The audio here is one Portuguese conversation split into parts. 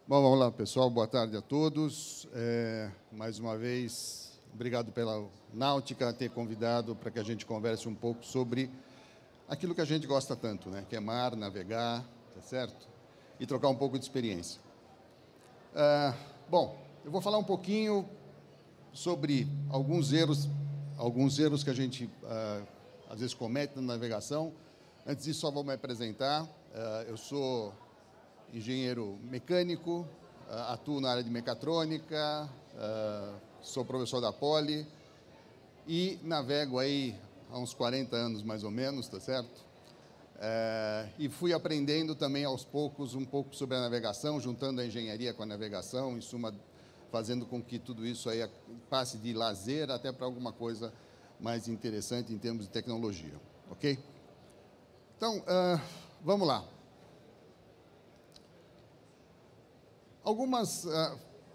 Bom, vamos lá, pessoal. Boa tarde a todos. Mais uma vez, obrigado pela Náutica ter convidado para que a gente converse um pouco sobre aquilo que a gente gosta tanto, né? Que é mar, navegar, tá certo? E trocar um pouco de experiência. Bom, eu vou falar um pouquinho sobre alguns erros que a gente às vezes comete na navegação. Antes disso, só vou me apresentar. Eu sou engenheiro mecânico, atuo na área de mecatrônica, sou professor da Poli e navego aí há uns 40 anos mais ou menos, tá certo? E fui aprendendo também aos poucos um pouco sobre a navegação, juntando a engenharia com a navegação, em suma, fazendo com que tudo isso aí passe de lazer até para alguma coisa mais interessante em termos de tecnologia, ok? Então, vamos lá. Algumas,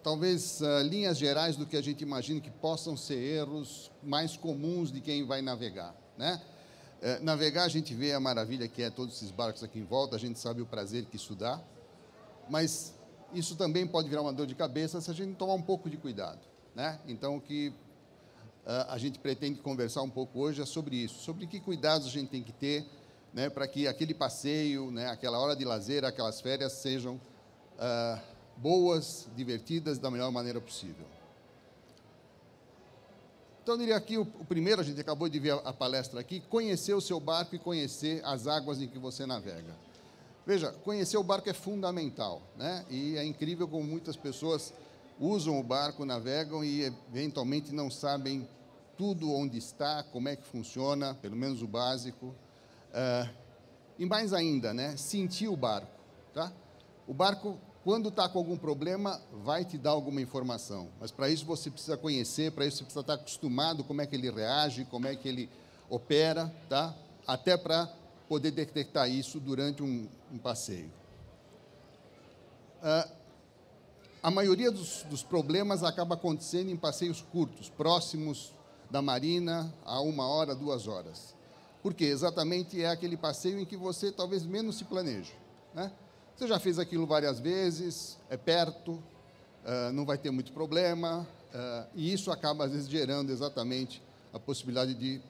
talvez, linhas gerais do que a gente imagina que possam ser erros mais comuns de quem vai navegar, né? Navegar, a gente vê a maravilha que é todos esses barcos aqui em volta, a gente sabe o prazer que isso dá, mas isso também pode virar uma dor de cabeça se a gente tomar um pouco de cuidado, né? Então, o que a gente pretende conversar um pouco hoje é sobre isso, sobre que cuidados a gente tem que ter, né, para que aquele passeio, né, aquela hora de lazer, aquelas férias sejam boas, divertidas, da melhor maneira possível. Então, eu diria aqui, o primeiro, a gente acabou de ver a palestra aqui, conhecer o seu barco e conhecer as águas em que você navega. Veja, conhecer o barco é fundamental, né? E é incrível como muitas pessoas usam o barco, navegam e, eventualmente, não sabem tudo onde está, como é que funciona, pelo menos o básico. E mais ainda, né? Sentir o barco, tá? O barco, quando está com algum problema, vai te dar alguma informação. Mas, para isso, você precisa conhecer, para isso, você precisa estar acostumado como é que ele reage, como é que ele opera, tá? Até para poder detectar isso durante um passeio. A maioria dos problemas acaba acontecendo em passeios curtos, próximos da marina, a 1 hora, 2 horas. Por quê? Exatamente é aquele passeio em que você talvez menos se planeje, né? Você já fez aquilo várias vezes, é perto, não vai ter muito problema, e isso acaba, às vezes, gerando exatamente a possibilidade de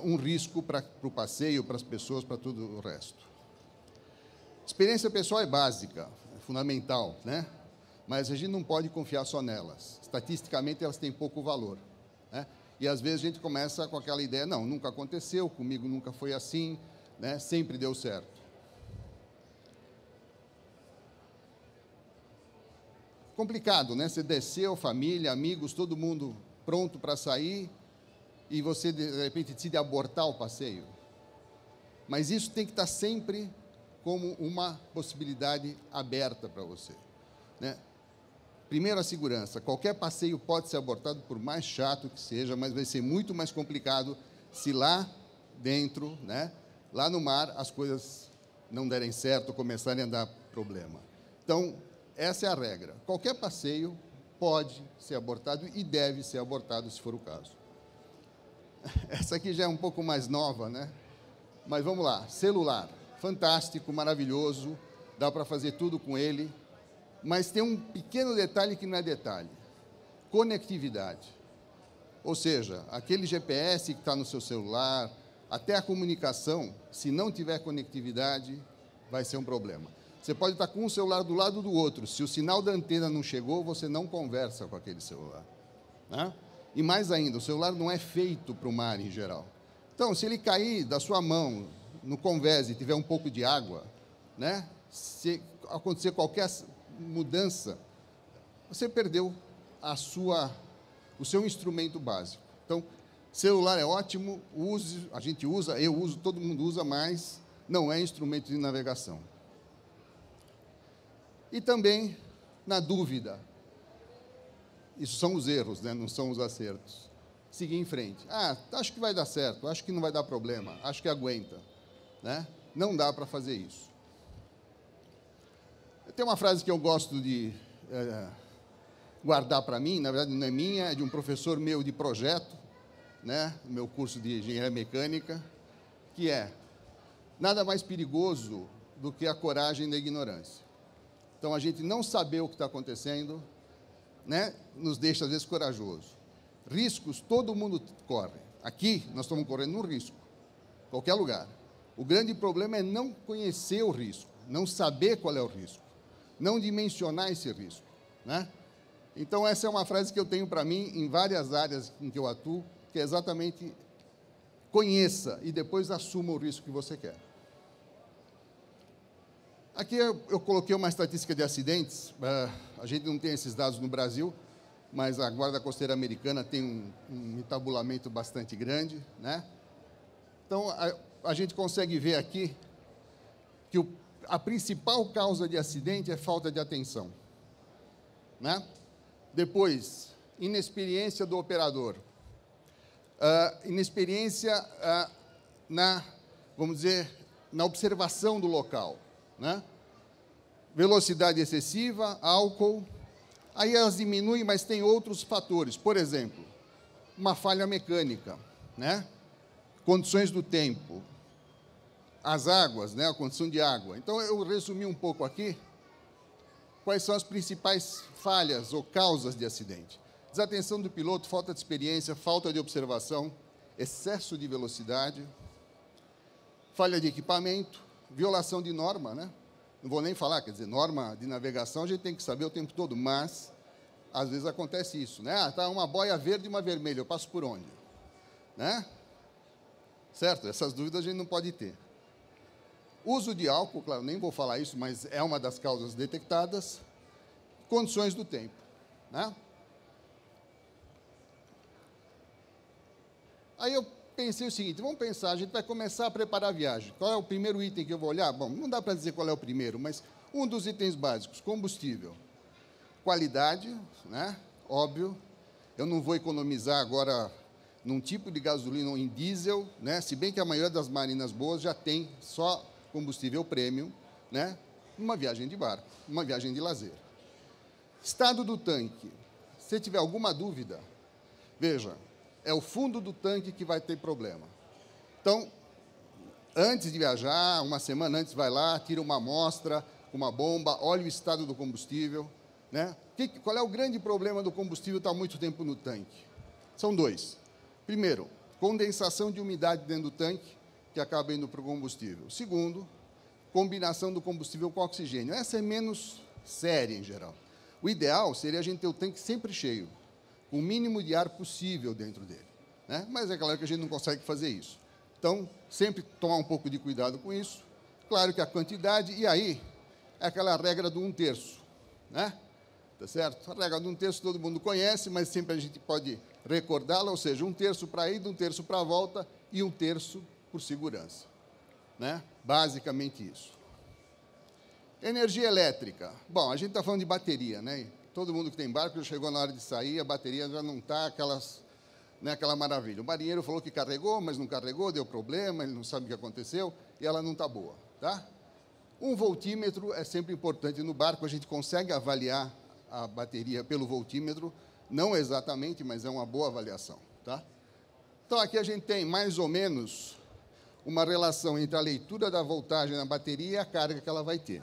um risco para o passeio, para as pessoas, para tudo o resto. Experiência pessoal é básica, é fundamental, né? Mas a gente não pode confiar só nelas. Estatisticamente, elas têm pouco valor, né? E, às vezes, a gente começa com aquela ideia, não, nunca aconteceu, comigo nunca foi assim, né? Sempre deu certo. Complicado, né? Você desceu, família, amigos, todo mundo pronto para sair e você, de repente, decide abortar o passeio. Mas isso tem que estar sempre como uma possibilidade aberta para você, né? Primeiro, a segurança. Qualquer passeio pode ser abortado, por mais chato que seja, mas vai ser muito mais complicado se lá dentro, né, lá no mar, as coisas não derem certo, começarem a dar problema. Então, essa é a regra. Qualquer passeio pode ser abortado e deve ser abortado, se for o caso. Essa aqui já é um pouco mais nova, né? Mas vamos lá. Celular. Fantástico, maravilhoso, dá para fazer tudo com ele, mas tem um pequeno detalhe que não é detalhe. Conectividade. Ou seja, aquele GPS que está no seu celular, até a comunicação, se não tiver conectividade, vai ser um problema. Você pode estar com um celular do lado do outro. Se o sinal da antena não chegou, você não conversa com aquele celular, né? E mais ainda, o celular não é feito para o mar em geral. Então, se ele cair da sua mão no convés e tiver um pouco de água, né? Se acontecer qualquer mudança, você perdeu o seu instrumento básico. Então, celular é ótimo, a gente usa, eu uso, todo mundo usa, mas não é instrumento de navegação. E também, na dúvida, isso são os erros, né? Não são os acertos. Seguir em frente. Acho que vai dar certo, acho que não vai dar problema, acho que aguenta, né? Não dá para fazer isso. Tem uma frase que eu gosto de guardar para mim, na verdade não é minha, é de um professor meu de projeto, né? No meu curso de engenharia mecânica, que é: nada mais perigoso do que a coragem da ignorância. Então, a gente não saber o que está acontecendo, né, nos deixa, às vezes, corajoso. Riscos, todo mundo corre. Aqui, nós estamos correndo um risco, qualquer lugar. O grande problema é não conhecer o risco, não saber qual é o risco, não dimensionar esse risco, né? Então, essa é uma frase que eu tenho para mim em várias áreas em que eu atuo, que é exatamente: conheça e depois assuma o risco que você quer. Aqui eu coloquei uma estatística de acidentes. A gente não tem esses dados no Brasil, mas a Guarda Costeira Americana tem um entabulamento bastante grande, né? Então, a gente consegue ver aqui que a principal causa de acidente é falta de atenção, né? Depois, inexperiência do operador. Inexperiência vamos dizer, na observação do local, né? Velocidade excessiva, álcool. Aí elas diminuem, mas tem outros fatores. Por exemplo, uma falha mecânica, né? Condições do tempo, as águas, né? A condição de água. Então, eu resumi um pouco aqui quais são as principais falhas ou causas de acidente. Desatenção do piloto, falta de experiência, falta de observação, excesso de velocidade, falha de equipamento, violação de norma, né? Não vou nem falar, quer dizer, norma de navegação a gente tem que saber o tempo todo, mas às vezes acontece isso, né? Está uma boia verde e uma vermelha, eu passo por onde? Né? Certo? Essas dúvidas a gente não pode ter. Uso de álcool, claro, nem vou falar isso, mas é uma das causas detectadas. Condições do tempo, né? Aí eu pensei o seguinte: vamos pensar, a gente vai começar a preparar a viagem. Qual é o primeiro item que eu vou olhar? Bom, não dá para dizer qual é o primeiro, mas um dos itens básicos: combustível. Qualidade, né? Óbvio. Eu não vou economizar agora num tipo de gasolina ou em diesel, né? Se bem que a maioria das marinas boas já tem só combustível premium, né? Uma viagem de barco, uma viagem de lazer. Estado do tanque. Se tiver alguma dúvida, veja, é o fundo do tanque que vai ter problema. Então, antes de viajar, uma semana antes, vai lá, tira uma amostra, uma bomba, olha o estado do combustível, né? Qual é o grande problema do combustível estar muito tempo no tanque? São dois. Primeiro, condensação de umidade dentro do tanque, que acaba indo para o combustível. Segundo, combinação do combustível com oxigênio. Essa é menos séria, em geral. O ideal seria a gente ter o tanque sempre cheio, com o mínimo de ar possível dentro dele, né? Mas é claro que a gente não consegue fazer isso. Então, sempre tomar um pouco de cuidado com isso. Claro que a quantidade, e aí, é aquela regra do 1/3, né? Tá certo? A regra do 1/3 todo mundo conhece, mas sempre a gente pode recordá-la, ou seja, 1/3 para a ida, 1/3 para a volta e 1/3 por segurança, né? Basicamente isso. Energia elétrica. Bom, a gente está falando de bateria, né? Todo mundo que tem barco já chegou na hora de sair, a bateria já não está aquela maravilha. O marinheiro falou que carregou, mas não carregou, deu problema, ele não sabe o que aconteceu, e ela não está boa, tá? Um voltímetro é sempre importante no barco, a gente consegue avaliar a bateria pelo voltímetro, não exatamente, mas é uma boa avaliação, tá? Então, aqui a gente tem, mais ou menos, uma relação entre a leitura da voltagem na bateria e a carga que ela vai ter.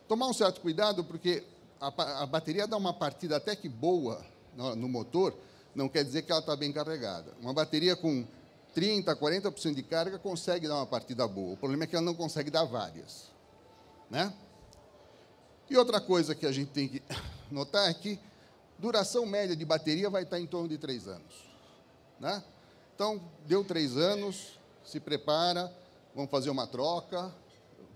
Tomar um certo cuidado, porque a bateria dá uma partida até que boa no motor, não quer dizer que ela está bem carregada. Uma bateria com 30%, 40% de carga consegue dar uma partida boa. O problema é que ela não consegue dar várias, né? E outra coisa que a gente tem que notar é que duração média de bateria vai estar em torno de 3 anos, né? Então, deu 3 anos, se prepara, vamos fazer uma troca,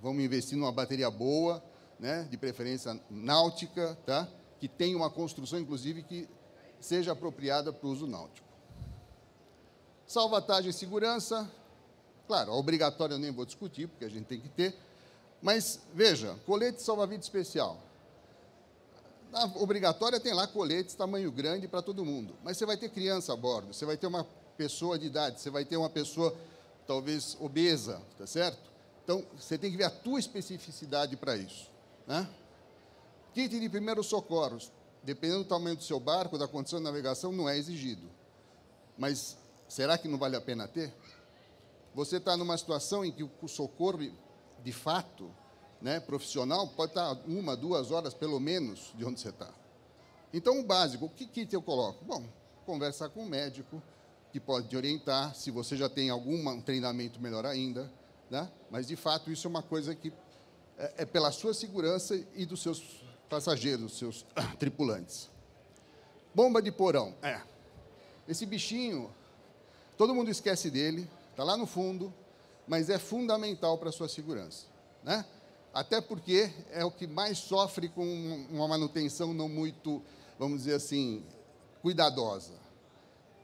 vamos investir numa bateria boa, né, de preferência náutica, tá? Que tenha uma construção, inclusive, que seja apropriada para o uso náutico. Salvatagem e segurança, claro, obrigatória eu nem vou discutir, porque a gente tem que ter, mas, veja, colete salva-vidas especial. Na obrigatória tem lá coletes tamanho grande para todo mundo, mas você vai ter criança a bordo, você vai ter uma pessoa de idade, você vai ter uma pessoa, talvez, obesa, tá certo? Então, você tem que ver a tua especificidade para isso, né? Kit de primeiros socorros, dependendo do tamanho do seu barco, da condição de navegação, não é exigido. Mas será que não vale a pena ter? Você está numa situação em que o socorro, de fato, né, profissional, pode estar 1, 2 horas, pelo menos, de onde você está. Então, o básico, o que kit eu coloco? Bom, conversar com o médico, que pode te orientar, se você já tem algum treinamento, melhor ainda, né? Mas, de fato, isso é uma coisa que é pela sua segurança e dos seus passageiros, dos seus tripulantes. Bomba de porão. Esse bichinho, todo mundo esquece dele, está lá no fundo, mas é fundamental para a sua segurança, né? Até porque é o que mais sofre com uma manutenção não muito, vamos dizer assim, cuidadosa.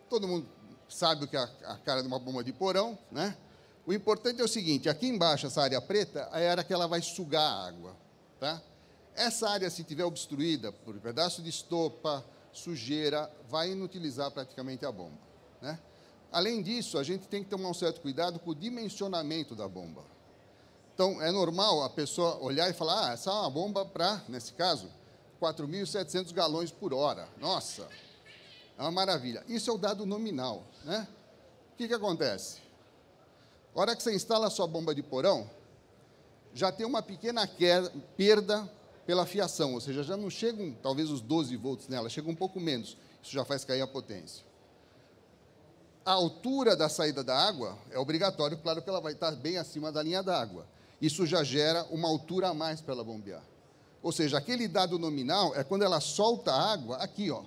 Todo mundo sabe o que é a cara de uma bomba de porão, né? O importante é o seguinte, aqui embaixo, essa área preta, é a área que ela vai sugar a água, tá? Essa área, se estiver obstruída por pedaço de estopa, sujeira, vai inutilizar praticamente a bomba, né? Além disso, a gente tem que tomar um certo cuidado com o dimensionamento da bomba. Então, é normal a pessoa olhar e falar, essa é uma bomba para, nesse caso, 4.700 galões por hora. Nossa, é uma maravilha. Isso é o dado nominal, né? O que acontece? A hora que você instala a sua bomba de porão, já tem uma pequena perda pela fiação, ou seja, já não chegam, talvez, os 12 volts nela, chega um pouco menos. Isso já faz cair a potência. A altura da saída da água é obrigatório, claro que ela vai estar bem acima da linha d'água. Isso já gera uma altura a mais para ela bombear. Ou seja, aquele dado nominal é quando ela solta a água aqui, ó,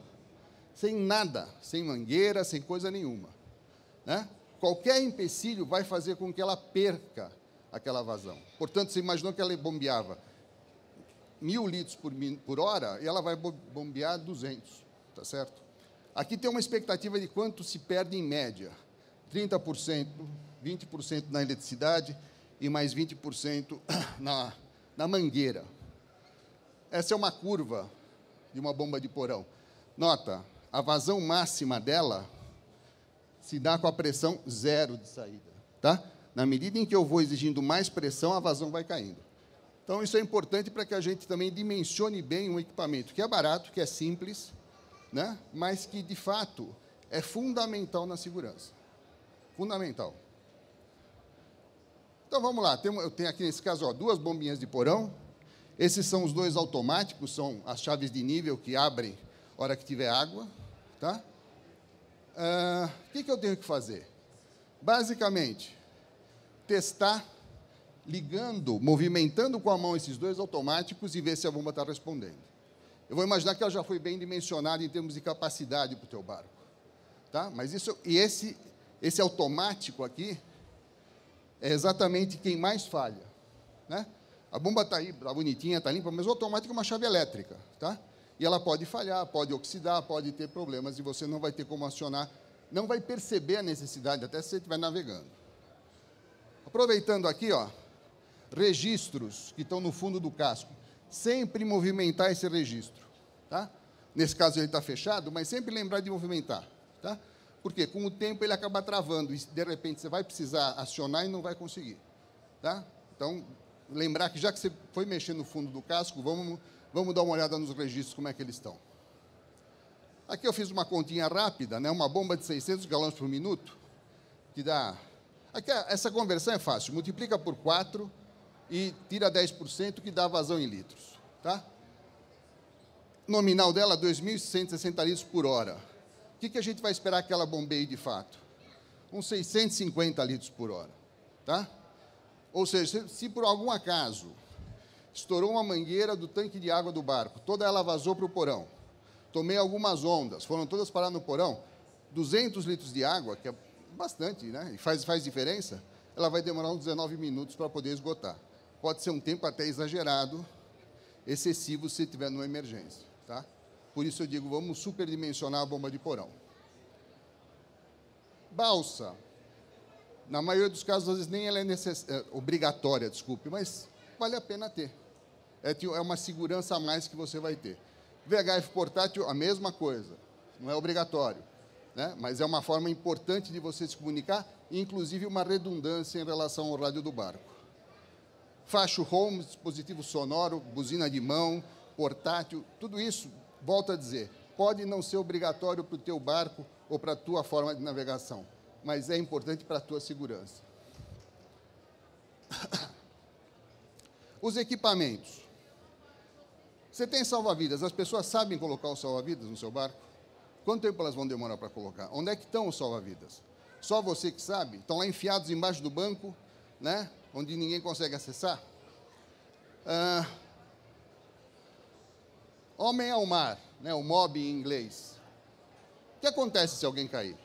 sem nada, sem mangueira, sem coisa nenhuma, né? Qualquer empecilho vai fazer com que ela perca aquela vazão. Portanto, você imaginou que ela bombeava 1.000 litros por hora e ela vai bombear 200, tá certo? Aqui tem uma expectativa de quanto se perde em média. 30%, 20% na eletricidade e mais 20% na mangueira. Essa é uma curva de uma bomba de porão. Nota, a vazão máxima dela se dá com a pressão 0 de saída, tá? Na medida em que eu vou exigindo mais pressão, a vazão vai caindo. Então, isso é importante para que a gente também dimensione bem um equipamento que é barato, que é simples, né? Mas que, de fato, é fundamental na segurança. Fundamental. Então, vamos lá. Eu tenho aqui, nesse caso, ó, 2 bombinhas de porão. Esses são os 2 automáticos, são as chaves de nível que abrem na hora que tiver água, tá? O que eu tenho que fazer? Basicamente, testar, ligando, movimentando com a mão esses 2 automáticos e ver se a bomba está respondendo. Eu vou imaginar que ela já foi bem dimensionada em termos de capacidade para o teu barco, tá? Mas esse automático aqui é exatamente quem mais falha, né? A bomba está aí, está bonitinha, está limpa, mas o automático é uma chave elétrica, tá? E ela pode falhar, pode oxidar, pode ter problemas, e você não vai ter como acionar, não vai perceber a necessidade, até se você estiver navegando. Aproveitando aqui, ó, registros que estão no fundo do casco. Sempre movimentar esse registro, tá? Nesse caso ele está fechado, mas sempre lembrar de movimentar, tá? Porque com o tempo ele acaba travando, e de repente você vai precisar acionar e não vai conseguir, tá? Então, lembrar que já que você foi mexer no fundo do casco, vamos dar uma olhada nos registros, como é que eles estão. Aqui eu fiz uma continha rápida, né? Uma bomba de 600 galões por minuto, que dá... Aqui, essa conversão é fácil, multiplica por 4 e tira 10%, que dá vazão em litros, tá? Nominal dela, 2.160 litros por hora. O que a gente vai esperar que ela bombeie de fato? Uns 650 litros por hora, tá? Ou seja, se por algum acaso estourou uma mangueira do tanque de água do barco, toda ela vazou para o porão, tomei algumas ondas, foram todas parar no porão, 200 litros de água, que é bastante, né? E faz diferença, ela vai demorar uns 19 minutos para poder esgotar. Pode ser um tempo até exagerado, excessivo, se tiver numa emergência, tá? Por isso eu digo, vamos superdimensionar a bomba de porão. Balsa. Na maioria dos casos, às vezes, nem ela é obrigatória, desculpe, mas vale a pena ter. É uma segurança a mais que você vai ter. VHF portátil, a mesma coisa. Não é obrigatório, né? Mas é uma forma importante de você se comunicar, inclusive uma redundância em relação ao rádio do barco. Facho home, dispositivo sonoro, buzina de mão, portátil, tudo isso, volto a dizer, pode não ser obrigatório para o teu barco ou para a tua forma de navegação, mas é importante para a tua segurança. Os equipamentos. Você tem salva-vidas, as pessoas sabem colocar o salva-vidas no seu barco? Quanto tempo elas vão demorar para colocar? Onde é que estão os salva-vidas? Só você que sabe? Estão lá enfiados embaixo do banco, né? Onde ninguém consegue acessar? Homem ao mar, né? O MOB em inglês. O que acontece se alguém cair?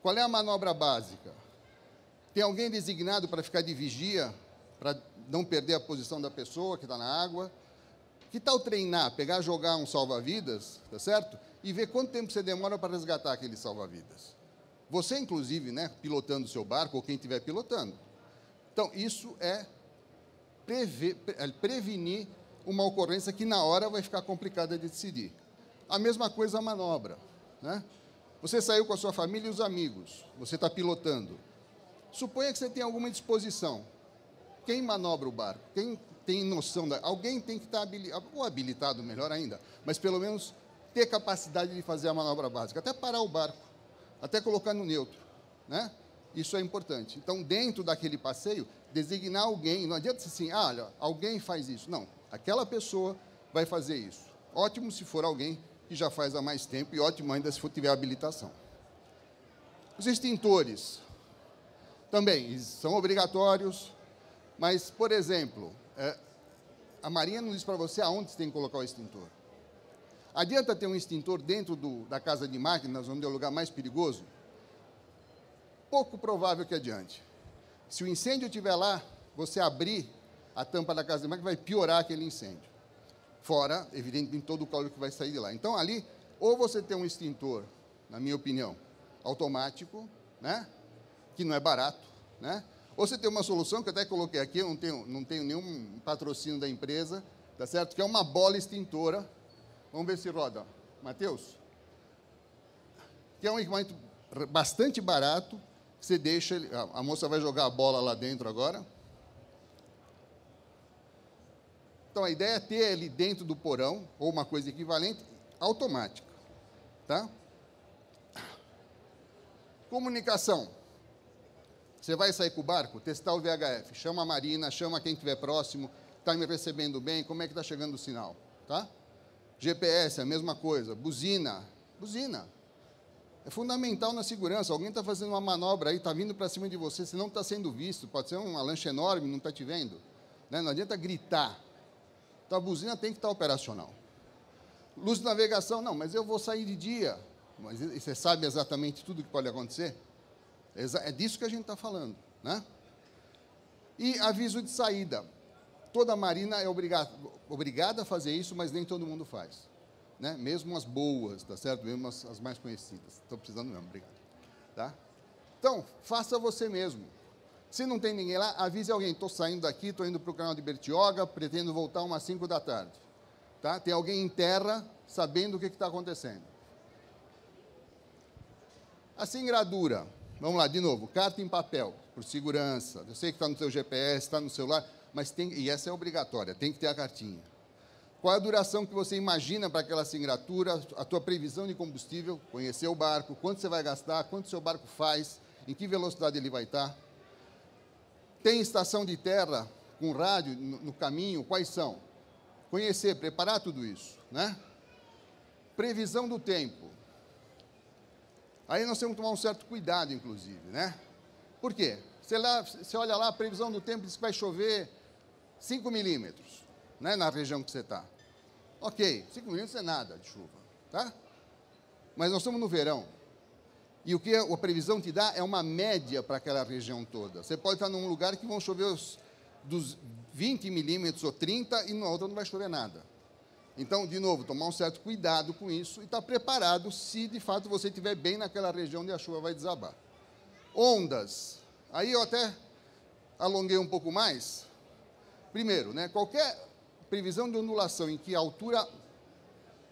Qual é a manobra básica? Tem alguém designado para ficar de vigia, para não perder a posição da pessoa que está na água? Que tal treinar, pegar, jogar um salva-vidas, tá certo? E ver quanto tempo você demora para resgatar aquele salva-vidas. Você, inclusive, né, pilotando o seu barco, ou quem estiver pilotando. Então, isso é prevenir uma ocorrência que na hora vai ficar complicada de decidir. A mesma coisa a manobra, né? Você saiu com a sua família e os amigos, você está pilotando. Suponha que você tem alguma disposição. Quem manobra o barco? Quem tem noção alguém tem que estar habilitado, melhor ainda, mas pelo menos ter capacidade de fazer a manobra básica, até parar o barco, até colocar no neutro, né? Isso é importante. Então, dentro daquele passeio, designar alguém, não adianta ser assim, olha, alguém faz isso. Não, aquela pessoa vai fazer isso. Ótimo se for alguém que já faz há mais tempo e ótimo ainda se for tiver habilitação. Os extintores também são obrigatórios, mas, por exemplo, a Marinha não diz para você aonde você tem que colocar o extintor. Adianta ter um extintor dentro da casa de máquinas, onde é o lugar mais perigoso? Pouco provável que adiante. Se o incêndio estiver lá, você abrir a tampa da casa de máquinas, vai piorar aquele incêndio. Fora, evidentemente, todo o calor que vai sair de lá. Então, ali, ou você tem um extintor, na minha opinião, automático, né? Que não é barato, né? Ou você tem uma solução, que eu até coloquei aqui, eu não tenho nenhum patrocínio da empresa, tá certo? Que é uma bola extintora. Vamos ver se roda. Matheus? Que é um equipamento bastante barato, que você deixa... A moça vai jogar a bola lá dentro agora. Então, a ideia é ter ele dentro do porão, ou uma coisa equivalente, automática. Tá? Comunicação. Você vai sair com o barco, testar o VHF, chama a Marina, chama quem estiver próximo, está me recebendo bem, como é que está chegando o sinal, tá? GPS, a mesma coisa, buzina, é fundamental na segurança, alguém está fazendo uma manobra aí, está vindo para cima de você, você não está sendo visto, pode ser uma lancha enorme, não está te vendo, né? Não adianta gritar, então a buzina tem que estar operacional. Luz de navegação, não, mas eu vou sair de dia, mas você sabe exatamente tudo que pode acontecer? É disso que a gente está falando, né? E aviso de saída. Toda marina é obrigada a fazer isso, mas nem todo mundo faz, né? Mesmo as boas, tá certo? Mesmo as mais conhecidas. Estou precisando mesmo, obrigado. Tá? Então, faça você mesmo. Se não tem ninguém lá, avise alguém. Estou saindo daqui, estou indo para o canal de Bertioga, pretendo voltar umas 5 da tarde. Tá? Tem alguém em terra sabendo o que está acontecendo. A singradura. Vamos lá, de novo, carta em papel, por segurança. Eu sei que está no seu GPS, está no celular, mas tem, e essa é obrigatória, tem que ter a cartinha. Qual a duração que você imagina para aquela singratura, a tua previsão de combustível, conhecer o barco, quanto você vai gastar, quanto o seu barco faz, em que velocidade ele vai estar. Tem estação de terra com rádio no caminho, quais são? Conhecer, preparar tudo isso, né? Previsão do tempo. Aí nós temos que tomar um certo cuidado, inclusive, né? Por quê? Você olha lá, a previsão do tempo diz que vai chover 5 milímetros, né, na região que você está. Ok, 5 milímetros é nada de chuva, tá? Mas nós estamos no verão. E o que a previsão te dá é uma média para aquela região toda. Você pode estar num lugar que vão chover dos 20 milímetros ou 30 e na outra não vai chover nada. Então, de novo, tomar um certo cuidado com isso e estar preparado se, de fato, você estiver bem naquela região onde a chuva vai desabar. Ondas. Aí eu até alonguei um pouco mais. Primeiro, né, qualquer previsão de ondulação em que a altura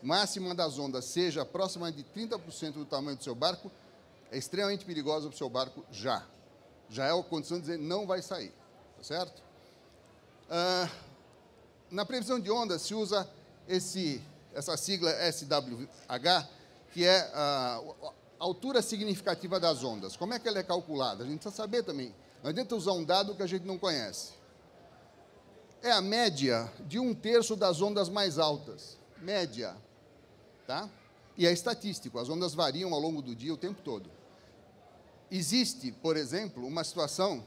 máxima das ondas seja próxima de 30% do tamanho do seu barco, é extremamente perigosa para o seu barco já. Já é a condição de dizer não vai sair, tá certo? Na previsão de ondas se usa essa sigla SWH, que é a altura significativa das ondas. Como é que ela é calculada? A gente precisa saber também. Não adianta usar um dado que a gente não conhece. é a média de 1/3 das ondas mais altas. Média. Tá? E é estatístico, as ondas variam ao longo do dia o tempo todo. Existe, por exemplo, uma situação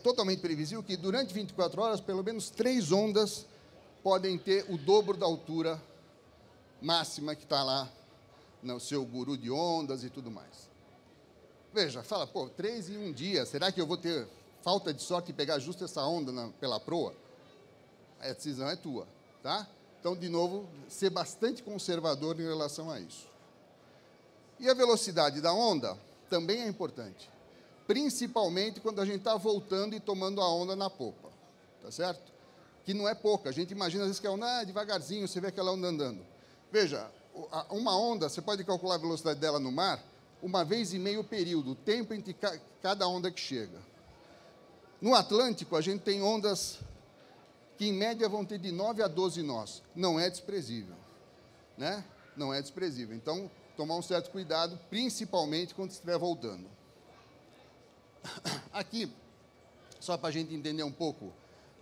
totalmente previsível que durante 24 horas, pelo menos 3 ondas podem ter o dobro da altura máxima que está lá no seu guru de ondas e tudo mais. Veja, fala, pô, 3 em um dia, será que eu vou ter falta de sorte e pegar justo essa onda pela proa? A decisão é tua, tá? Então, de novo, ser bastante conservador em relação a isso. E a velocidade da onda também é importante, principalmente quando a gente está voltando e tomando a onda na popa, tá certo? Que não é pouca, a gente imagina às vezes que a onda é devagarzinho, você vê aquela onda andando. Veja, uma onda, você pode calcular a velocidade dela no mar 1,5 vezes o período, o tempo entre cada onda que chega. No Atlântico, a gente tem ondas que, em média, vão ter de 9 a 12 nós. Não é desprezível, né? Não é desprezível. Então, tomar um certo cuidado, principalmente quando estiver voltando. Aqui, só para a gente entender um pouco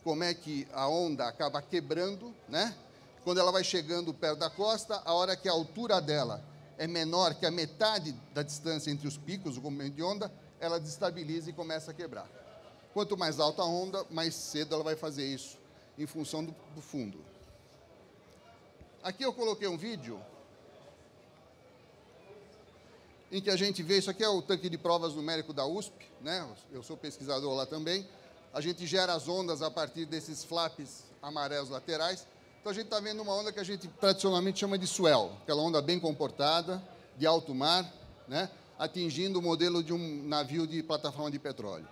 como é que a onda acaba quebrando, né? Quando ela vai chegando perto da costa, a hora que a altura dela é menor que a metade da distância entre os picos, o comprimento de onda, ela desestabiliza e começa a quebrar. Quanto mais alta a onda, mais cedo ela vai fazer isso, em função do fundo. Aqui eu coloquei um vídeo em que a gente vê, isso aqui é o tanque de provas numérico da USP, né? Eu sou pesquisador lá também. A gente gera as ondas a partir desses flaps amarelos laterais. Então, a gente está vendo uma onda que a gente tradicionalmente chama de swell, aquela onda bem comportada, de alto mar, né? Atingindo o modelo de um navio de plataforma de petróleo.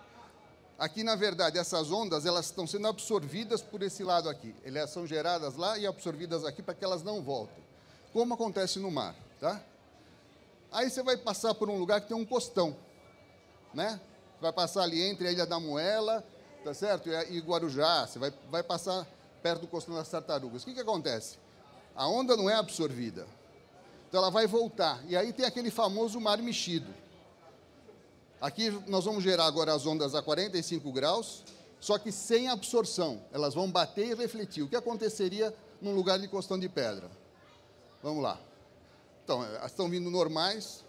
Aqui, na verdade, essas ondas elas estão sendo absorvidas por esse lado aqui. Elas são geradas lá e absorvidas aqui para que elas não voltem, como acontece no mar, tá? Aí você vai passar por um lugar que tem um costão, né? Vai passar ali entre a Ilha da Moela, tá certo? E Guarujá, você vai passar perto do costão das Tartarugas. O que acontece? A onda não é absorvida, então ela vai voltar. E aí tem aquele famoso mar mexido. Aqui nós vamos gerar agora as ondas a 45 graus, só que sem absorção. Elas vão bater e refletir. O que aconteceria num lugar de costão de pedra? Vamos lá. Então, elas estão vindo normais,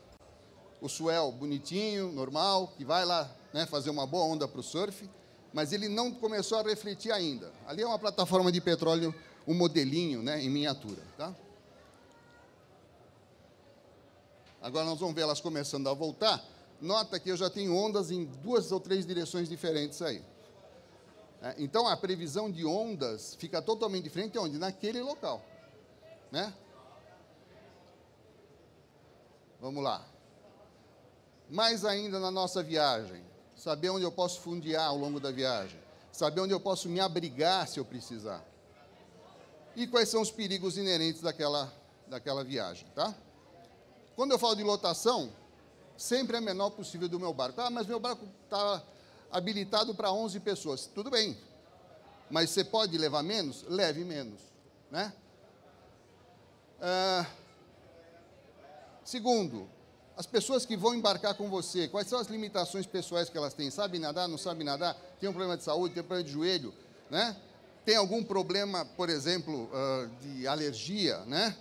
o swell bonitinho, normal, que vai lá, né, fazer uma boa onda para o surf, mas ele não começou a refletir ainda. Ali é uma plataforma de petróleo, um modelinho, né, em miniatura. Tá? Agora nós vamos ver elas começando a voltar. Nota que eu já tenho ondas em 2 ou 3 direções diferentes aí. Então, a previsão de ondas fica totalmente diferente onde? Naquele local, né? Vamos lá. Mais ainda na nossa viagem, saber onde eu posso fundear ao longo da viagem, saber onde eu posso me abrigar se eu precisar. E quais são os perigos inerentes daquela viagem, tá? Quando eu falo de lotação, sempre é menor possível do meu barco. Ah, mas meu barco está habilitado para 11 pessoas. Tudo bem, mas você pode levar menos? Leve menos, né? Segundo, as pessoas que vão embarcar com você, quais são as limitações pessoais que elas têm? Sabe nadar, não sabe nadar? Tem um problema de saúde, tem um problema de joelho, né? Tem algum problema, por exemplo, de alergia, né?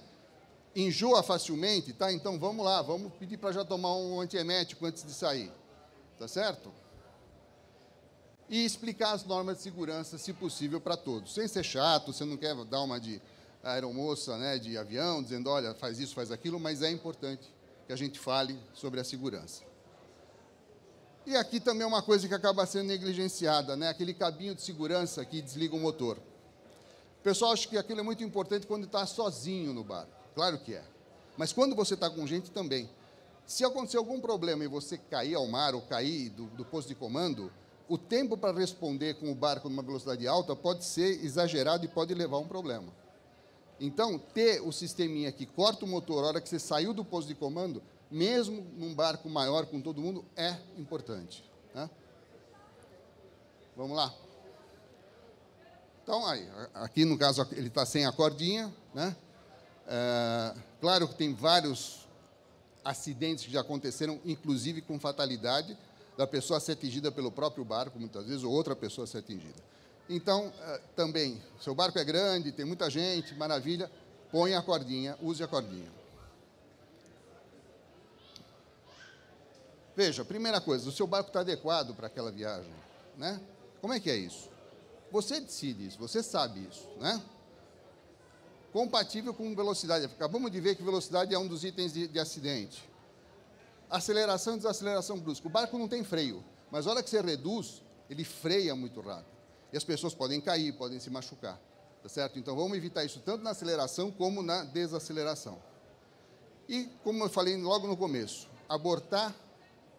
Enjoa facilmente, tá? Então, vamos lá, vamos pedir para já tomar um antiemético antes de sair, tá certo? E explicar as normas de segurança, se possível, para todos. Sem ser chato, você não quer dar uma de aeromoça, né, de avião, dizendo, olha, faz isso, faz aquilo, mas é importante que a gente fale sobre a segurança. E aqui também é uma coisa que acaba sendo negligenciada, né, aquele cabinho de segurança que desliga o motor. O pessoal acha que aquilo é muito importante quando está sozinho no barco. Claro que é. Mas quando você está com gente também. Se acontecer algum problema e você cair ao mar ou cair do posto de comando, o tempo para responder com o barco numa velocidade alta pode ser exagerado e pode levar a um problema. Então, ter o sisteminha que corta o motor na hora que você saiu do posto de comando, mesmo num barco maior com todo mundo, é importante, né? Vamos lá. Então, aí, aqui no caso, ele está sem a cordinha, né? Claro que tem vários acidentes que já aconteceram, inclusive com fatalidade, da pessoa ser atingida pelo próprio barco, muitas vezes, ou outra pessoa ser atingida. Então, também, seu barco é grande, tem muita gente, maravilha, põe a cordinha, use a cordinha. Veja, primeira coisa, o seu barco está adequado para aquela viagem, né? Como é que é isso? Você decide isso, você sabe isso, né? Compatível com velocidade. Acabamos de ver que velocidade é um dos itens de acidente. Aceleração e desaceleração brusca. O barco não tem freio, mas a hora que você reduz, ele freia muito rápido. E as pessoas podem cair, podem se machucar, tá certo? Então, vamos evitar isso tanto na aceleração como na desaceleração. E, como eu falei logo no começo, abortar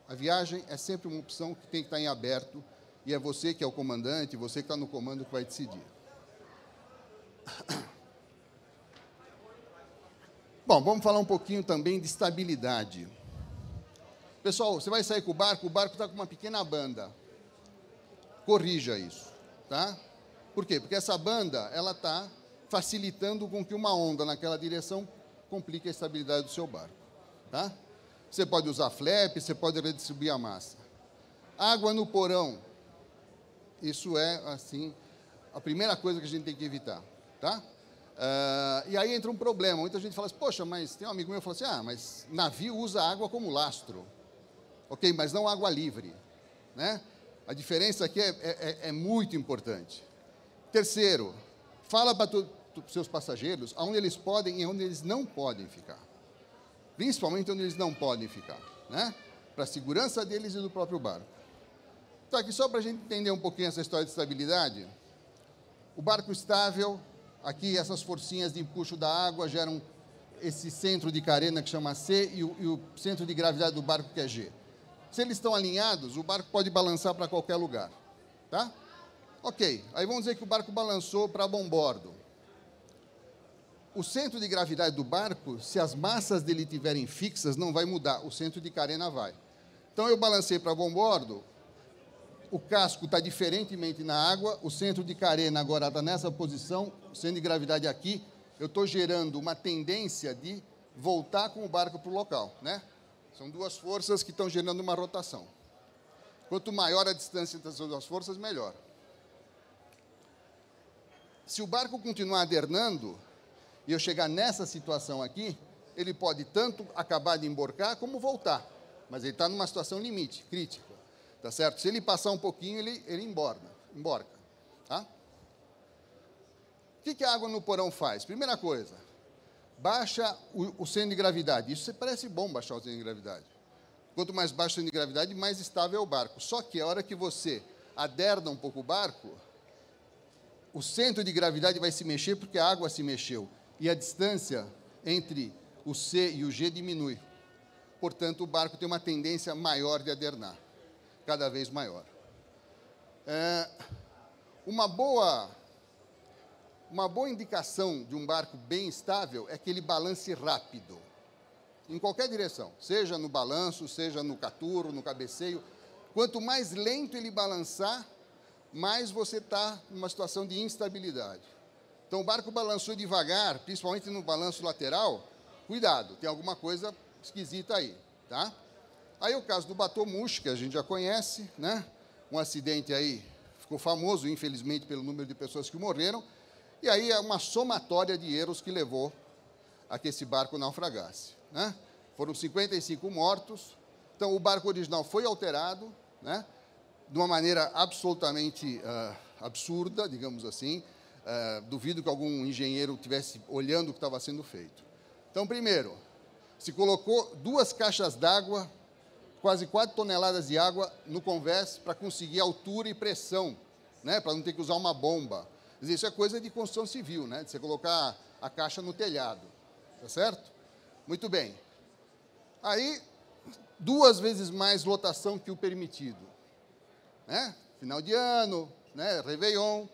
a viagem é sempre uma opção que tem que estar em aberto, e é você que é o comandante, você que está no comando que vai decidir. Bom, vamos falar um pouquinho também de estabilidade. Pessoal, você vai sair com o barco está com uma pequena banda. Corrija isso, tá? Por quê? Porque essa banda, ela está facilitando com que uma onda naquela direção complique a estabilidade do seu barco, tá? Você pode usar flap, você pode redistribuir a massa. Água no porão. Isso é, assim, a primeira coisa que a gente tem que evitar, tá? E aí entra um problema. Muita gente fala assim, poxa, mas tem um amigo meu que fala assim, mas navio usa água como lastro. Ok, mas não água livre, né? A diferença aqui é muito importante. Terceiro, fala para os seus passageiros onde eles podem e onde eles não podem ficar. Principalmente onde eles não podem ficar, né? Para a segurança deles e do próprio barco. Então, aqui só para a gente entender um pouquinho essa história de estabilidade, o barco estável, aqui essas forcinhas de empuxo da água geram esse centro de carena que chama C e o centro de gravidade do barco que é G. Se eles estão alinhados, o barco pode balançar para qualquer lugar, tá? Ok, aí vamos dizer que o barco balançou para bombordo. O centro de gravidade do barco, se as massas dele estiverem fixas, não vai mudar, o centro de carena vai. Então, eu balancei para bombordo, o casco está diferentemente na água, o centro de carena agora está nessa posição, o centro de gravidade aqui, eu estou gerando uma tendência de voltar com o barco para o local, né? São duas forças que estão gerando uma rotação. Quanto maior a distância entre as duas forças, melhor. Se o barco continuar adernando, e eu chegar nessa situação aqui, ele pode tanto acabar de emborcar, como voltar. Mas ele está numa situação limite, crítica. Tá certo? Se ele passar um pouquinho, ele emborca. Tá? O que a água no porão faz? Primeira coisa, baixa o centro de gravidade. Isso parece bom, baixar o centro de gravidade. Quanto mais baixo o centro de gravidade, mais estável é o barco. Só que a hora que você aderna um pouco o barco, o centro de gravidade vai se mexer porque a água se mexeu. E a distância entre o C e o G diminui. Portanto, o barco tem uma tendência maior de adernar, cada vez maior. Uma boa indicação de um barco bem estável é que ele balance rápido, em qualquer direção, seja no balanço, seja no caturro, no cabeceio. Quanto mais lento ele balançar, mais você está numa situação de instabilidade. Então, o barco balançou devagar, principalmente no balanço lateral, cuidado, tem alguma coisa esquisita aí, tá? Aí o caso do Batomushi, que a gente já conhece, né? Um acidente aí, ficou famoso, infelizmente, pelo número de pessoas que morreram, e aí é uma somatória de erros que levou a que esse barco naufragasse, né? Foram 55 mortos, então o barco original foi alterado, né? De uma maneira absolutamente absurda, digamos assim. Duvido que algum engenheiro estivesse olhando o que estava sendo feito. Então, primeiro, se colocou 2 caixas d'água, quase 4 toneladas de água no convés para conseguir altura e pressão, né, para não ter que usar uma bomba. Quer dizer, isso é coisa de construção civil, né, de você colocar a caixa no telhado, tá certo? Muito bem. Aí, 2 vezes mais lotação que o permitido, né? Final de ano, né, Réveillon.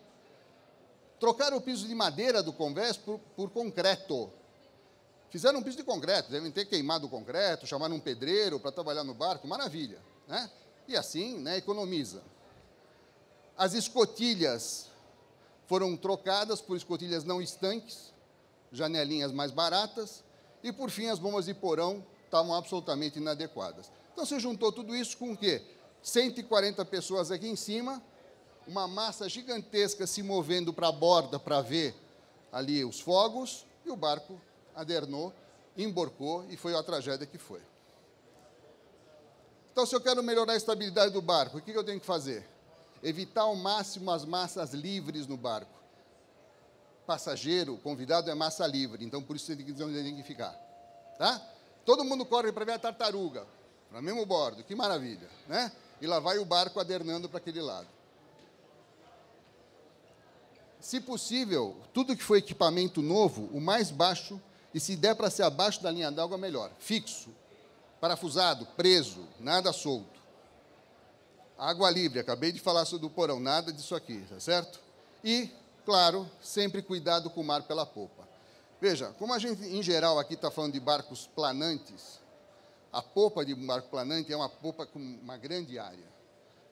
Trocaram o piso de madeira do convés por concreto. Fizeram um piso de concreto, devem ter queimado o concreto, chamaram um pedreiro para trabalhar no barco, maravilha, né? E assim, né, economiza. As escotilhas foram trocadas por escotilhas não estanques, janelinhas mais baratas, e, por fim, as bombas de porão estavam absolutamente inadequadas. Então, você juntou tudo isso com o quê? 140 pessoas aqui em cima, uma massa gigantesca se movendo para a borda para ver ali os fogos, e o barco adernou, emborcou, e foi a tragédia que foi. Então, se eu quero melhorar a estabilidade do barco, o que eu tenho que fazer? Evitar ao máximo as massas livres no barco. Passageiro, convidado é massa livre, então por isso você tem que dizer onde ele tem que ficar. Tá? Todo mundo corre para ver a tartaruga, para o mesmo bordo, que maravilha, né? E lá vai o barco adernando para aquele lado. Se possível, tudo que for equipamento novo, o mais baixo, e se der para ser abaixo da linha d'água, melhor. Fixo, parafusado, preso, nada solto. Água livre, acabei de falar sobre o porão, nada disso aqui, tá certo? E, claro, sempre cuidado com o mar pela popa. Veja, como a gente, em geral, aqui está falando de barcos planantes, a popa de um barco planante é uma popa com uma grande área.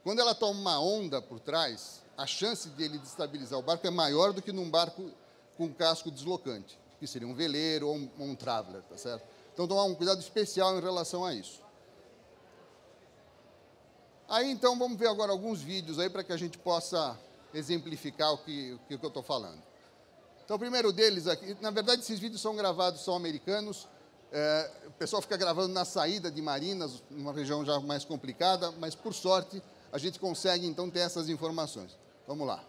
Quando ela toma uma onda por trás, a chance dele destabilizar o barco é maior do que num barco com casco deslocante, que seria um veleiro ou um traveler, tá certo? Então, tomar um cuidado especial em relação a isso. Aí, então, vamos ver agora alguns vídeos aí para que a gente possa exemplificar o que eu estou falando. Então, o primeiro deles aqui, na verdade, esses vídeos são gravados, são americanos, o pessoal fica gravando na saída de Marinas, numa região já mais complicada, mas, por sorte, a gente consegue, então, ter essas informações. Vamos lá.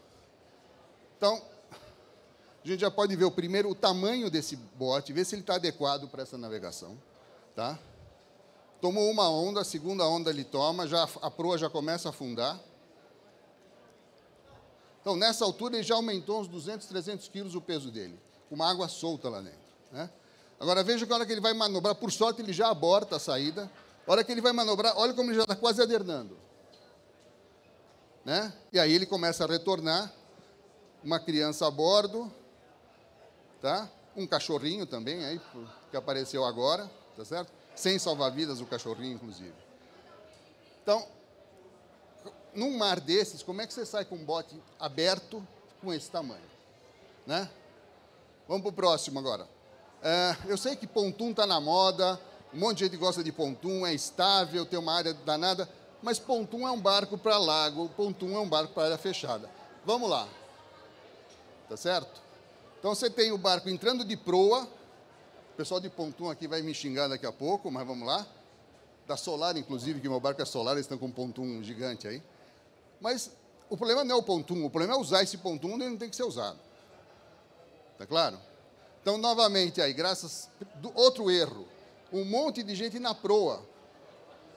Então, a gente já pode ver o primeiro, o tamanho desse bote, ver se ele está adequado para essa navegação. Tá? Tomou uma onda, a segunda onda ele toma, a proa já começa a afundar. Então, nessa altura, ele já aumentou uns 200, 300 quilos o peso dele, com uma água solta lá dentro. Né? Agora, veja que a hora que ele vai manobrar, por sorte, ele já aborta a saída. A hora que ele vai manobrar, olha como ele já está quase adernando. Né? E aí ele começa a retornar, uma criança a bordo, tá? Um cachorrinho também, aí, que apareceu agora, tá certo? Sem salva-vidas, o cachorrinho, inclusive. Então, num mar desses, como é que você sai com um bote aberto com esse tamanho? Né? Vamos para o próximo agora. Eu sei que pontum está na moda, um monte de gente gosta de pontum, é estável, tem uma área danada, mas pontum é um barco para lago, pontum é um barco para área fechada. Vamos lá. Tá certo? Então, você tem o barco entrando de proa, o pessoal de pontum aqui vai me xingar daqui a pouco, mas vamos lá. Da Solar, inclusive, que meu barco é Solar, eles estão com um pontum gigante aí. Mas o problema não é o pontum, o problema é usar esse pontum onde ele não tem que ser usado. Tá claro? Então, novamente, aí, outro erro, um monte de gente na proa.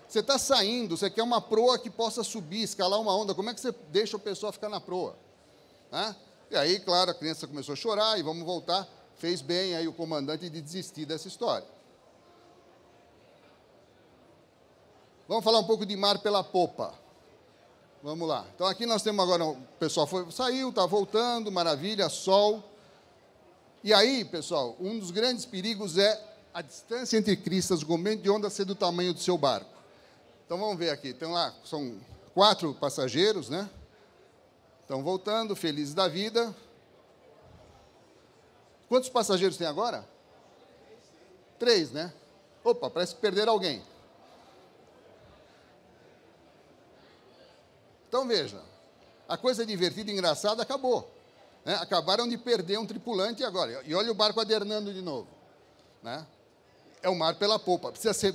Você está saindo, você quer uma proa que possa subir, escalar uma onda, como é que você deixa o pessoal ficar na proa? Né? E aí, claro, a criança começou a chorar, e vamos voltar, fez bem aí o comandante de desistir dessa história. Vamos falar um pouco de mar pela popa. Vamos lá. Então, aqui nós temos agora, o pessoal saiu, está voltando, maravilha, sol. E aí, pessoal, um dos grandes perigos é a distância entre cristas, o momento de onda ser do tamanho do seu barco. Então, vamos ver aqui. Então, lá, são 4 passageiros, né? Estão voltando, felizes da vida. Quantos passageiros tem agora? 3, né? Opa, parece que perderam alguém. Então, veja, a coisa divertida e engraçada acabou. Né? Acabaram de perder um tripulante agora. E olha o barco adernando de novo. Né? É o mar pela popa. Precisa ser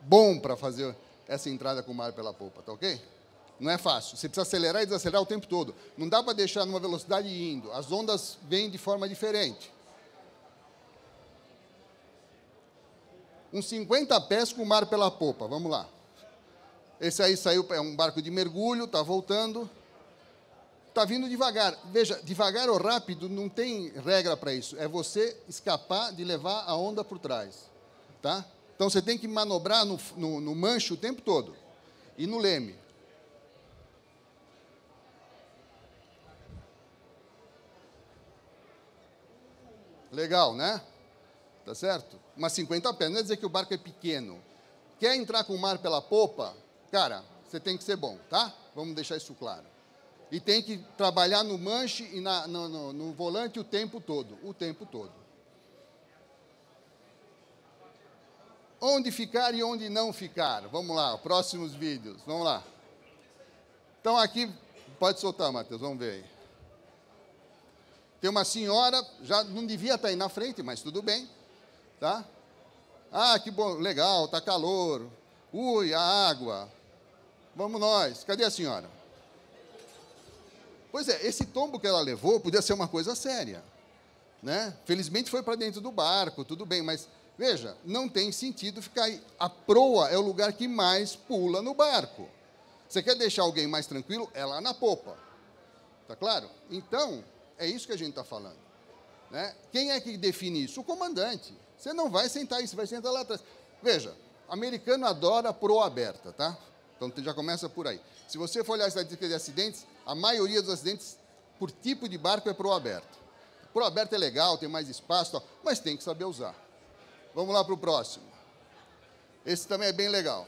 bom para fazer essa entrada com o mar pela popa, tá ok? Não é fácil. Você precisa acelerar e desacelerar o tempo todo. Não dá para deixar numa velocidade indo. As ondas vêm de forma diferente. Uns 50 pés com o mar pela popa. Vamos lá. Esse aí saiu, é um barco de mergulho, está voltando. Está vindo devagar. Veja, devagar ou rápido, não tem regra para isso. É você escapar de levar a onda por trás. Tá? Então, você tem que manobrar no manche o tempo todo. E no leme. Legal, né? Tá certo? Umas 50 pés. Não é dizer que o barco é pequeno. Quer entrar com o mar pela popa? Cara, você tem que ser bom, tá? Vamos deixar isso claro. E tem que trabalhar no manche e no volante o tempo todo. O tempo todo. Onde ficar e onde não ficar? Vamos lá, próximos vídeos. Vamos lá. Então, aqui, Pode soltar, Matheus, vamos ver aí. Tem uma senhora, já não devia estar aí na frente, mas tudo bem, tá? Ah, que bom, legal, tá calor. Ui, a água. Vamos nós. Cadê a senhora? Pois é, esse tombo que ela levou podia ser uma coisa séria, né? Felizmente foi para dentro do barco, tudo bem, mas veja, não tem sentido ficar aí. A proa é o lugar que mais pula no barco. Você quer deixar alguém mais tranquilo? É lá na popa. Tá claro? Então, é isso que a gente está falando, né? Quem é que define isso? O comandante. Você não vai sentar aí, você vai sentar lá atrás. Veja, americano adora proa aberta, tá? Então, já começa por aí. Se você for olhar a estatística de acidentes, a maioria dos acidentes, por tipo de barco, é proa aberta. Proa aberta é legal, tem mais espaço, tal, mas tem que saber usar. Vamos lá para o próximo. Esse também é bem legal.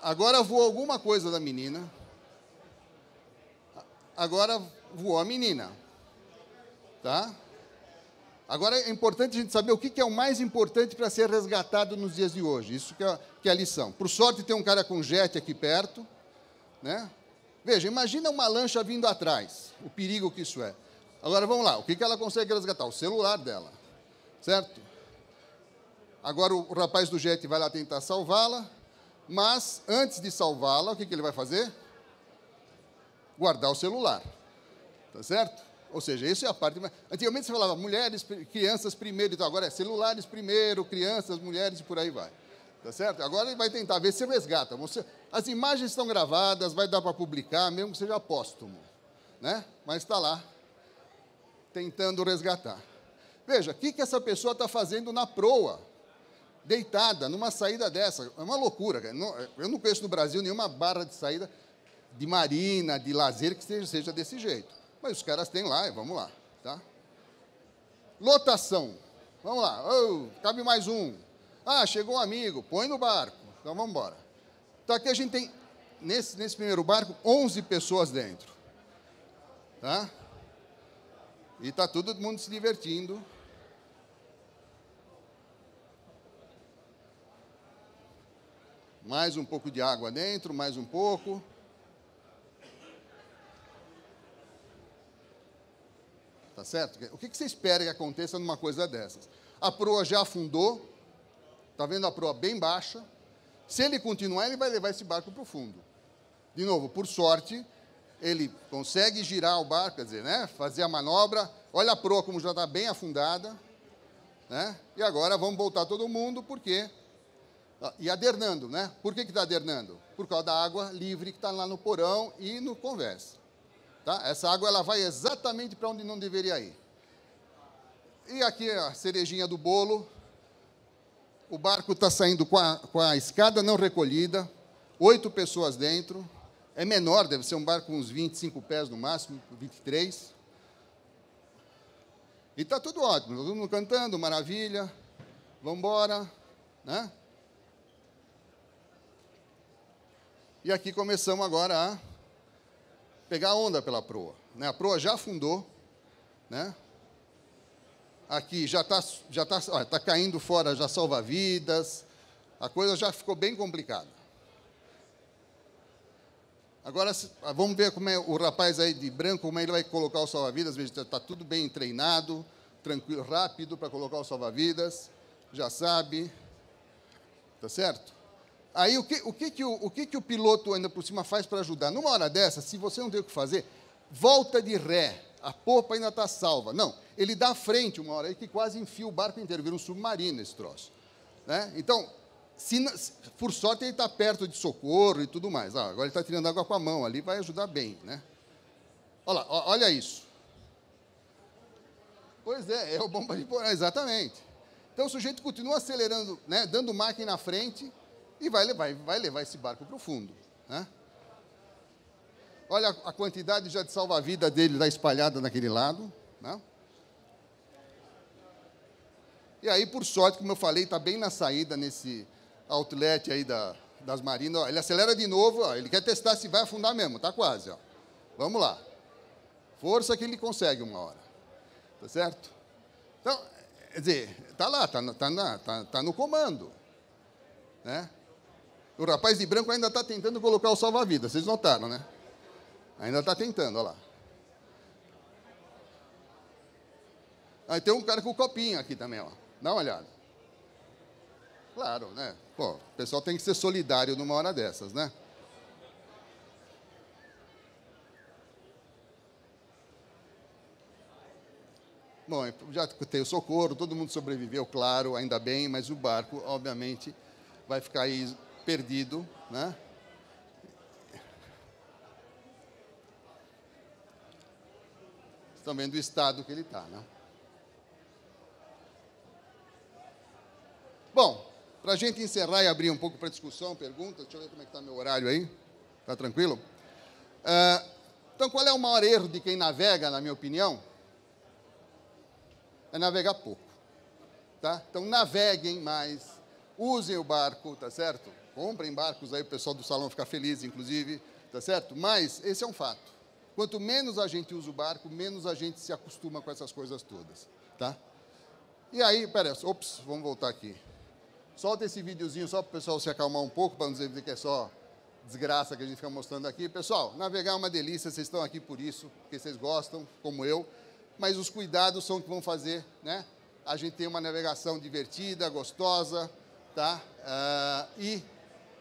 Agora voou alguma coisa da menina. Agora voou a menina. Tá? Agora é importante a gente saber o que é o mais importante para ser resgatado nos dias de hoje. Isso que é a lição. Por sorte, tem um cara com jet aqui perto, né? Veja, imagina uma lancha vindo atrás, o perigo que isso é. Agora, vamos lá, o que ela consegue resgatar? O celular dela, certo? Agora, o rapaz do jet vai lá tentar salvá-la, mas, antes de salvá-la, o que ele vai fazer? Guardar o celular, tá certo? Ou seja, isso é a parte... Antigamente, você falava mulheres, crianças primeiro, então agora é celulares primeiro, crianças, mulheres e por aí vai. Tá certo? Agora ele vai tentar ver se resgata. As imagens estão gravadas, vai dar para publicar, mesmo que seja póstumo, né? Mas está lá, tentando resgatar. Veja, o que essa pessoa está fazendo na proa, deitada, numa saída dessa? É uma loucura. Eu não conheço no Brasil nenhuma barra de saída de marina, de lazer, que seja desse jeito. Mas os caras têm lá, e vamos lá. Tá? Lotação. Vamos lá. Oh, cabe mais um. Ah, chegou um amigo, põe no barco. Então, vamos embora. Então, aqui a gente tem, nesse primeiro barco, 11 pessoas dentro. Tá? E está todo mundo se divertindo. Mais um pouco de água dentro, mais um pouco. Tá certo? O que você espera que aconteça numa coisa dessas? A proa já afundou. Está vendo a proa bem baixa? Se ele continuar, ele vai levar esse barco para o fundo. De novo, por sorte, ele consegue girar o barco, quer dizer, né, fazer a manobra. Olha a proa como já está bem afundada. Né? E agora vamos voltar todo mundo, porque... E adernando, né? Por que está adernando? Por causa da água livre que está lá no porão e no convés. Tá? Essa água ela vai exatamente para onde não deveria ir. E aqui a cerejinha do bolo... O barco está saindo com a escada não recolhida, 8 pessoas dentro. É menor, deve ser um barco com uns 25 pés no máximo, 23. E está tudo ótimo, todo mundo cantando, maravilha. Vamos embora, né? E aqui começamos agora a pegar onda pela proa. Né? A proa já afundou, né? Aqui já tá caindo fora já salva-vidas, a coisa já ficou bem complicada. Agora, vamos ver como é o rapaz aí de branco, como ele vai colocar o salva-vidas. Veja, está tudo bem treinado, tranquilo, rápido para colocar o salva-vidas, já sabe, tá certo? Aí, o que o piloto ainda por cima faz para ajudar? Numa hora dessa, se você não tem o que fazer, volta de ré. A popa ainda está salva. Não, ele dá frente uma hora aí que quase enfia o barco inteiro, vira um submarino esse troço. Né? Então, por sorte, ele está perto de socorro e tudo mais. Agora ele está tirando água com a mão ali, vai ajudar bem. Né? Olha isso. Pois é o bomba de porão, exatamente. Então, o sujeito continua acelerando, né, dando máquina na frente e vai levar esse barco para o fundo. Né? Olha a quantidade já de salva-vida dele lá espalhada naquele lado. Né? E aí, por sorte, como eu falei, está bem na saída, nesse outlet aí das marinas. Ó, ele acelera de novo, ó, ele quer testar se vai afundar mesmo, está quase. Ó. Vamos lá. Força que ele consegue uma hora. Tá certo? Então, quer dizer, está lá, está no comando. Né? O rapaz de branco ainda está tentando colocar o salva-vidas, vocês notaram, né? Ainda está tentando, olha lá. Aí tem um cara com o copinho aqui também, ó. Dá uma olhada. Claro, né? Pô, o pessoal tem que ser solidário numa hora dessas, né? Bom, já tem o socorro, todo mundo sobreviveu, claro, ainda bem, mas o barco, obviamente, vai ficar aí perdido, né? Estão vendo o estado que ele está, né? Bom, para a gente encerrar e abrir um pouco para discussão, perguntas, deixa eu ver como é que está meu horário aí. Está tranquilo? Então, qual é o maior erro de quem navega, na minha opinião? É navegar pouco, tá? Então, naveguem mais, usem o barco, tá certo? Comprem barcos aí, o pessoal do salão ficar feliz, inclusive, tá certo? Mas esse é um fato. Quanto menos a gente usa o barco, menos a gente se acostuma com essas coisas todas, tá? E aí, peraí, ops, vamos voltar aqui. Solta esse videozinho só para o pessoal se acalmar um pouco, para não dizer que é só desgraça que a gente fica mostrando aqui. Pessoal, navegar é uma delícia, vocês estão aqui por isso, porque vocês gostam, como eu, mas os cuidados são que vão fazer, né? A gente tem uma navegação divertida, gostosa, tá? E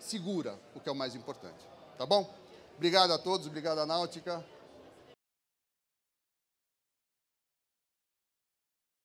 segura, o que é o mais importante, tá bom? Obrigado a todos, obrigado à Náutica.